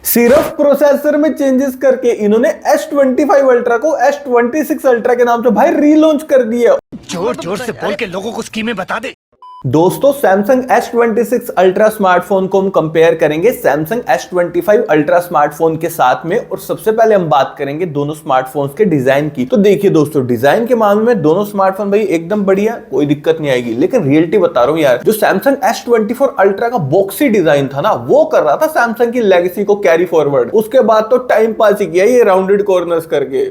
सिर्फ प्रोसेसर में चेंजेस करके इन्होंने S25 अल्ट्रा को S26 अल्ट्रा के नाम से भाई रीलॉन्च कर दिया। जोर जोर से बोल के लोगों को स्कीमें बता दे। दोस्तों सैमसंग S26 अल्ट्रा स्मार्टफोन को हम कंपेयर करेंगे सैमसंग S25 अल्ट्रा स्मार्टफोन के साथ में, और सबसे पहले हम बात करेंगे दोनों स्मार्टफोन्स के डिजाइन की। तो देखिए दोस्तों, डिजाइन के मामले में दोनों स्मार्टफोन भाई एकदम बढ़िया, कोई दिक्कत नहीं आएगी। लेकिन रियलिटी बता रहा हूं यार, जो सैमसंग S24 अल्ट्रा का बॉक्सी डिजाइन था ना, वो कर रहा था सैमसंग की लेगेसी को कैरी फॉरवर्ड। उसके बाद तो टाइम पास ही किया ये राउंडेड कॉर्नर्स करके।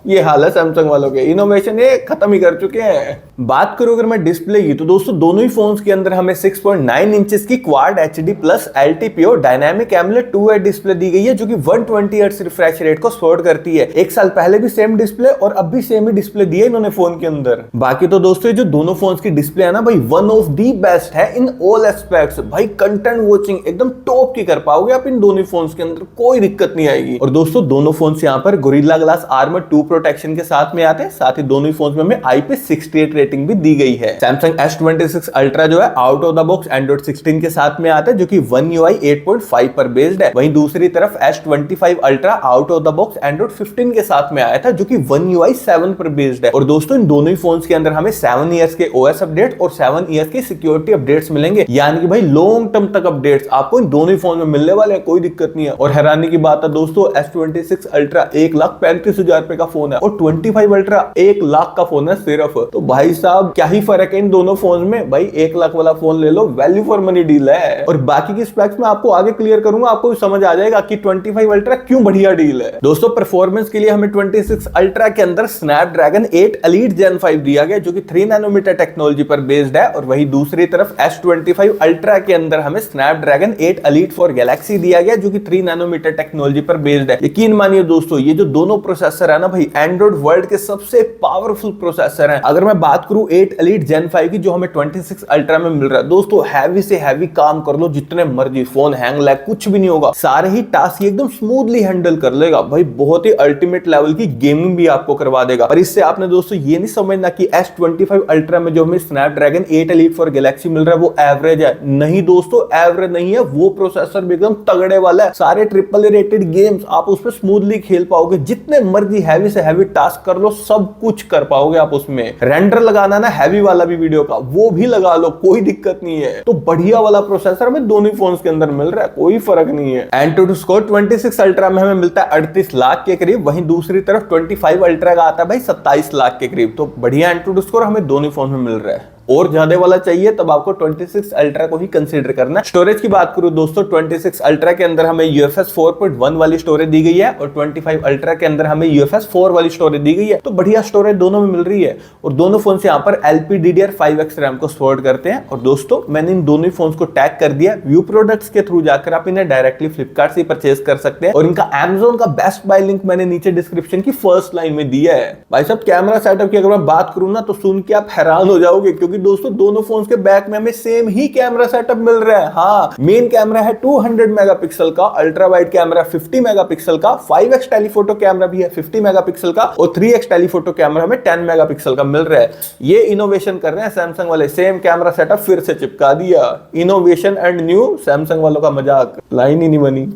ये हाल है सैमसंग वालों के, इनोवेशन ये खत्म ही कर चुके हैं। बात करूं अगर मैं डिस्प्ले की, तो दोस्तों दोनों ही फोन्स के अंदर हमें 6.9 इंचेस की quad HD plus LTPO dynamic AMOLED 2H display दी गई है, जो कि 120 हर्ट्ज रिफ्रेश रेट को सपोर्ट करती है। एक साल पहले भी सेम डिस्प्ले और अब भी सेम ही डिस्प्ले दी है इन्होंने फोन के अंदर। बाकी तो दोस्तों जो दोनों फोन्स की डिस्प्ले है ना भाई, वन ऑफ दी बेस्ट है इन ऑल एस्पेक्ट्स। भाई कंटेंट वॉचिंग एकदम टॉप की कर पाओगे आप इन दोनों फोन्स के अंदर, कोई दिक्कत नहीं आएगी। और दोस्तों दोनों फोन्स यहाँ पर गोरिल्ला ग्लास आर्मर 2 प्रोटेक्शन के साथ में आते हैं। साथ ही दोनों ही फोन्स में हमें IP68 रेटिंग भी दी गई है। सैमसंग S26 अल्ट्रा जो है out of the box Android 16 के साथ में आता है, जो कि One UI 8.5 पर बेस्ड है। वहीं दूसरी तरफ S25 ultra out of the box Android 15 के साथ में आया था, जो कि One UI 7 पर बेस्ड है। और दोस्तों इन दोनों ही फोन्स के अंदर हमें 7 इयर्स के OS अपडेट और 7 इयर्स के सिक्योरिटी अपडेट्स मिलेंगे, यानी कि भाई लॉन्ग टर्म तक अपडेट्स आपको इन दोनों ही फोन में मिलने वाले हैं, कोई दिक्कत नहीं है। और हैरानी की बात है दोस्तों, S26 अल्ट्रा 1,35,000 रुपए का फोन है और 25 अल्ट्रा 1 लाख का फोन है सिर्फ। तो भाई साहब क्या ही फर्क है इन दोनों फोन में। भाई 1 लाख वाला फोन ले लो, वैल्यू फॉर मनी डील है। और बाकी की स्पेक्स में आपको आगे क्लियर करूंगा, आपको समझ आ जाएगा कि 25 अल्ट्रा क्यों बढ़िया डील है। दोस्तों परफॉर्मेंस के लिए हमें 26 अल्ट्रा के अंदर स्नैपड्रैगन 8 एलीट Gen 5 दिया गया, जो कि 3 नैनोमीटर टेक्नोलॉजी पर बेस्ड है। और वही दूसरी तरफ S25 अल्ट्रा के अंदर हमें स्नैपड्रैगन 8 एलीट फॉर गैलेक्सी दिया गया, जो कि 3 नैनोमीटर टेक्नोलॉजी पर बेस्ड है। यकीन मानिए दोस्तों, ये जो दोनों प्रोसेसर है ना भाई, एंड्रॉइड वर्ल्ड के सबसे पावरफुल प्रोसेसर हैं। अगर मैं बात करूं 8 एलीट Gen 5 की, जो हमें 26 अल्ट्रा में मिल रहा है, दोस्तों हैवी से हैवी काम कर लो जितने मर्जी, फोन हैंग लैग कुछ भी नहीं होगा, सारे ही टास्क एकदम स्मूथली हैंडल कर लेगा। भाई बहुत ही अल्टीमेट लेवल की गेमिंग भी आपको करवा देगा। और इससे आपने दोस्तों ये नहीं समझना कि S25 अल्ट्रा में जो हमें स्नैपड्रैगन 8 एलीट फॉर गैलेक्सी मिल रहा है वो एवरेज है। नहीं दोस्तों, एवरेज नहीं है, वो प्रोसेसर भी एकदम तगड़े वाला है। सारे ट्रिपल रेटेड गेम्स आप उस पर स्मूथली खेल पाओगे, जितने मर्जी हैवी से हैवी टास्क कर लो, सब कुछ कर पाओगे आप उसमें। रेंडर लगाना ना हैवी वाला भी वीडियो का, वो भी लगा लो, कोई दिक्कत नहीं है। तो बढ़िया वाला प्रोसेसर हमें दोनों फोन्स के अंदर मिल रहा है, कोई फर्क नहीं है। एंटूटू स्कोर 26 अल्ट्रा में हमें मिलता है 38 लाख के करीब, वहीं दूसरी तरफ 25 अल्ट्रा का आता है भाई 27 लाख के करीब। तो बढ़िया एंटूटू स्कोर हमें दोनों फोन में मिल रहा है। और ज्यादा वाला चाहिए तब आपको 26 अल्ट्रा को ही कंसीडर करना। स्टोरेज की बात करूं दोस्तों, 26 अल्ट्रा के अंदर हमें UFS 4.1 वाली स्टोरेज दी गई है और 25 अल्ट्रा के अंदर हमें UFS 4 वाली स्टोरेज दी गई है। तो बढ़िया स्टोरेज दोनों में मिल रही है। और दोनों फोन से यहाँ पर LPDDR5X रैम को सपोर्ट करते हैं। और दोस्तों मैंने इन दोनों फोन को टैग कर दिया, व्यू प्रोडक्ट्स के थ्रू जाकर आप इन्हें डायरेक्टली फ्लिपकार्ट से परचेज कर सकते हैं। और इनका Amazon का बेस्ट बाय लिंक मैंने नीचे डिस्क्रिप्शन की फर्स्ट लाइन में दिया है। भाई साहब कैमरा सेटअप की अगर मैं बात करूं ना, तो सुन के आप हैरान हो जाओगे, क्योंकि दोस्तों दोनों फोन्स के बैक में हमें सेम ही कैमरा सेटअप मिल रहा है। हाँ, मेन कैमरा है 200 मेगापिक्सल का, अल्ट्रा वाइड कैमरा 50 मेगापिक्सल का, 5x टेलीफोटो कैमरा भी है 50 मेगापिक्सल का, और 3x टेलीफोटो कैमरा हमें 10 मेगापिक्सल का मिल रहा है। ये इनोवेशन कर रहे हैं सैमसंग वाले, सेम कैमरा सेटअप फिर से चिपका दिया। इनोवेशन एंड न्यू, सैमसंग वालों का मजाक लाइन ही नहीं बनी।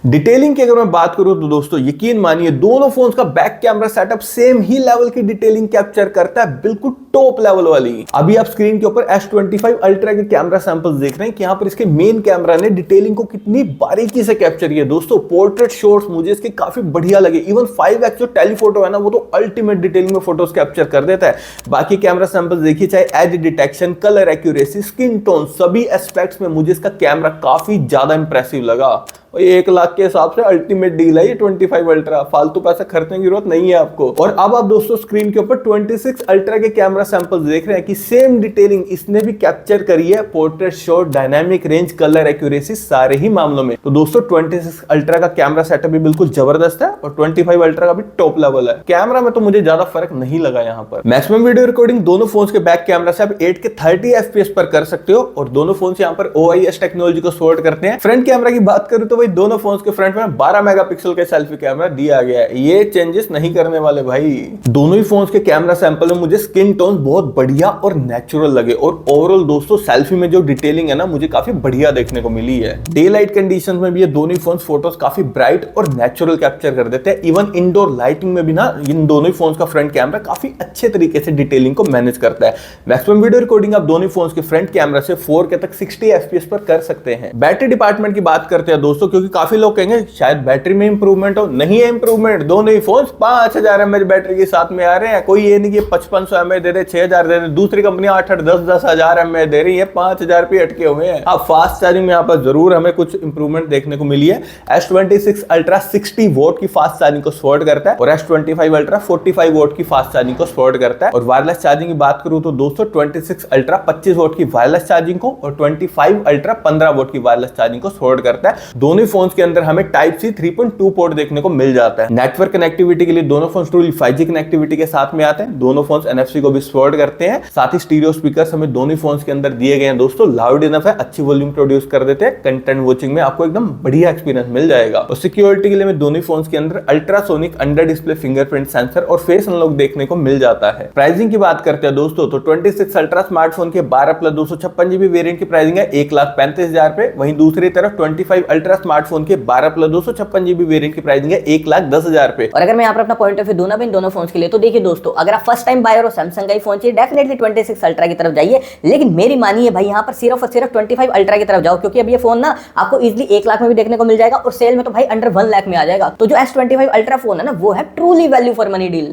डिटेलिंग की अगर मैं बात करूं तो दोस्तों यकीन मानिए दोनों फोन्स का बैक कैमरा सेटअप सेम ही लेवल की डिटेलिंग कैप्चर करता है, बिल्कुल टॉप लेवल वाली। अभी आप स्क्रीन के ऊपर S25 अल्ट्रा के कैमरा सैंपल्स देख रहे हैं कि यहाँ पर इसके मेन कैमरा ने डिटेलिंग को कितनी बारीकी से कैप्चर किया। दोस्तों पोर्ट्रेट शॉट्स मुझे इसके काफी बढ़िया लगे। इवन 5x जो टेलीफोटो है ना, वो तो अल्टीमेट डिटेलिंग में फोटोज कैप्चर कर देता है। बाकी कैमरा सैंपल्स देखिए, चाहे as detection, colour accuracy, skin tone, सभी एस्पेक्ट्स में मुझे इसका कैमरा काफी ज्यादा इंप्रेसिव लगा। 1 लाख के हिसाब से अल्टीमेट डील है ये 25 अल्ट्रा, फालतू पैसा खर्चने की जरूरत नहीं है आपको। और अब आप दोस्तों स्क्रीन के ऊपर 26 अल्ट्रा के कैमरा सैंपल्स देख रहे हैं कि सेम डिटेलिंग इसने भी कैप्चर करी है, portrait shot, dynamic range, colour accuracy, सारे ही मामलों में। तो दोस्तों 26 अल्ट्रा का कैमरा सेटअप भी बिल्कुल जबरदस्त है और 25 अल्ट्रा का भी टॉप लेवल है। कैमरा में तो मुझे ज्यादा फर्क नहीं लगा यहाँ पर। मैक्सिमम वीडियो रिकॉर्डिंग दोनों फोन के बैक कैमरा से आप 8 के 30 FPS पर कर सकते हो और दोनों फोन यहाँ पर OIS टेक्नोलॉजी को सपोर्ट करते हैं। फ्रंट कैमरा की बात करूं तो दोनों फोन फोन्स के फ्रंट में 12 मेगापिक्सल का सेल्फी कैमरा दिया गया है। ये चेंजेस नहीं करने वाले भाई। दोनों ही फोन्स के कैमरा सैंपल में मुझे स्किन टोन बहुत बढ़िया और नेचुरल लगे और ओवरऑल दोस्तों सेल्फी में जो डिटेलिंग है ना मुझे काफी बढ़िया देखने को मिली है। डे लाइट कंडीशन में भी ये दोनों ही फोन्स फोटोज काफी ब्राइट और नेचुरल कैप्चर कर देते हैं। इवन इंडोर लाइटिंग में भी ना इन दोनों ही फोन्स का फ्रंट कैमरा काफी अच्छे तरीके से डिटेलिंग को मैनेज करता है। मैक्सिमम वीडियो रिकॉर्डिंग आप दोनों ही फोन्स के फ्रंट कैमरा से 4K तक 60 FPS पर कर सकते हैं। बैटरी डिपार्टमेंट की बात करते हैं दोस्तों, क्योंकि काफी लोग कहेंगे शायद बैटरी में इंप्रूवमेंट हो। नहीं है इंप्रूवमेंट, दोनों ही फोन्स 5000 mAh बैटरी के साथ में आ रहे हैं। कोई ये नहीं कि 5500 mAh दे रहे, 6000 दे रहे, दूसरी कंपनियां 8-8, 10-10 mAh दे रही है, 5000 पे अटके हुए हैं। अब फास्ट चार्जिंग में यहाँ पर जरूर हमें कुछ इंप्रूवमेंट देखने को मिली है। S26 Ultra 60 वोट की फास्ट चार्जिंग को सपोर्ट करता है और S25 Ultra 45 वोट की फास्ट चार्जिंग को सपोर्ट करता है। और वायरलेस चार्जिंग की बात करूं तो दोस्तों 26 Ultra 25 वोट की वायरलेस चार्जिंग को और 25 Ultra 15 वोट की वायरलेस चार्जिंग को सपोर्ट करता है। दोनों फोन्स के अंदर हमें Type-C 3.2 पोर्ट देखने को मिल जाता है। नेटवर्क कनेक्टिविटी के लिए दोनों फोन्स ट्रूली 5G कनेक्टिविटी के साथ में आते हैं। दोनों फोन्स NFC को भी सपोर्ट करते हैं। साथ ही स्टीरियो स्पीकर्स हमें दोनों फोन्स के अंदर दिए गए हैं दोस्तों। लाउड इनफ है, अच्छी वॉल्यूम प्रोड्यूस कर देते हैं। कंटेंट वॉचिंग में आपको एकदम बढ़िया एक्सपीरियंस मिल जाएगा। और सिक्योरिटी के लिए दोनों फोन्स के अंदर ultrasonic under display fingerprint sensor और फेस अनलॉक देखने को मिल जाता है। प्राइसिंग की बात करते हैं दोस्तों तो 26 अल्ट्रा स्मार्टफोन के 12+256 वेरिएंट की प्राइसिंग है 1,35,000 पे। वहीं दूसरी तरफ 25 अल्ट्रा स्मार्टफोन के 12+256 वेरिएंट की प्राइसिंग है 1,10,000 पे। और अगर मैं यहाँ पर अपना पॉइंट ऑफ व्यू दूं ना इन दोनों फोन्स के लिए, तो देखिए दोस्तों, अगर आप फर्स्ट टाइम बायर हो सैमसंग का ही फोन चाहिए, डेफिनेटली 26 अल्ट्रा की तरफ जाइए। लेकिन मेरी मानिए भाई, यहाँ पर सिर्फ और सिर्फ 25 अल्ट्रा की तरफ जाओ, क्योंकि अब ये फोन ना आपको इजीली 1 लाख में भी देखने को मिल जाएगा और सेल में तो भाई अंडर 1 लाख में आ जाएगा। तो जो S25 अल्ट्रा फोन है ना, वो है truly value for money deal.